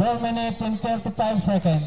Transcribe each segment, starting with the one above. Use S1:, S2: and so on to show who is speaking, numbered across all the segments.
S1: 1 minute and 35 seconds.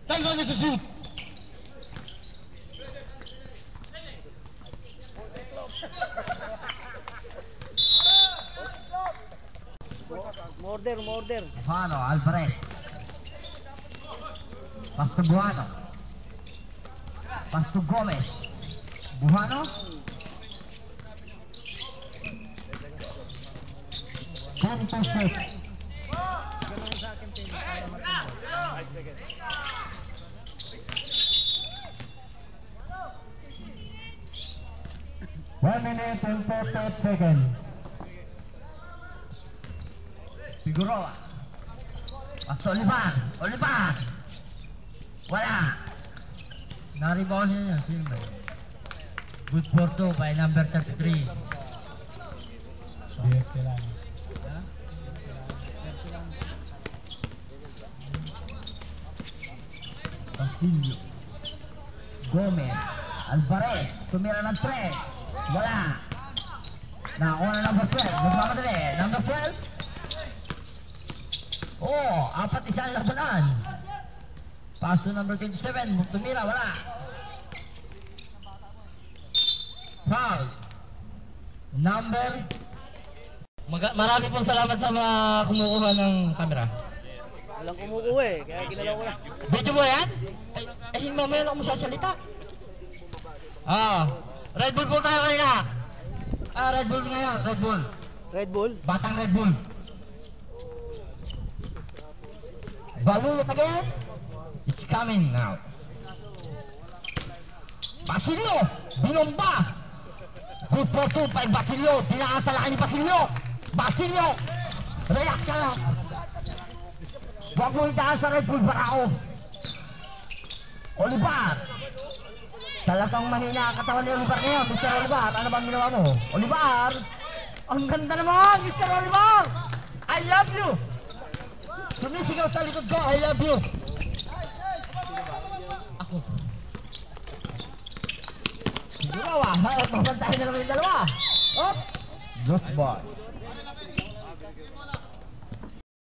S2: Time on to shoot.
S3: Order.
S4: Buhano, Alvarez. Pass to Buhano. Pass to Gomez. Buhano. Carry to shoot.
S1: One minute and 48 seconds.
S4: Figueroa. Pass to Olivar. Wala. Na-rebound niya yun. Sino ba yun? Good for two by number 33.
S1: DFT lang.
S4: Basilio. Gomez. Alvarez. Tumira ng 3. Wala. Nakuha na number 12. Nagmamadali. Number 12. Oh, 4-1 labanan. Pass to number 27. Tumira. Wala. Foul. Number.
S3: Marami pong salamat sa mga kumukuha ng camera.
S5: Walang kumukuha eh, kaya ginalaw ko lang.
S3: Video mo yan? Ay mamaya lang ako masasalita. Red Bull po tayo kanina.
S4: Red Bull ngayon. Red Bull.
S5: Red Bull?
S4: Batang Red Bull. Balut again. It's coming now. Basilio. Binomba. Good for two by Basilio. Pinakasalakan ni Basilio. Relax ka lang. Huwag mo itaas sa Red Bull para ako. Olivar. Talagang mahina ang katawan ni Olivar ngayon. Mr. Olivar, ano bang ginawa mo? Olivar. Ang ganda naman, Mr. Olivar. I love you. Sumisigaw sa likod ko, I love you. Ako. Siguro mabantahin na naman yung dalawa. Oh, loose ball.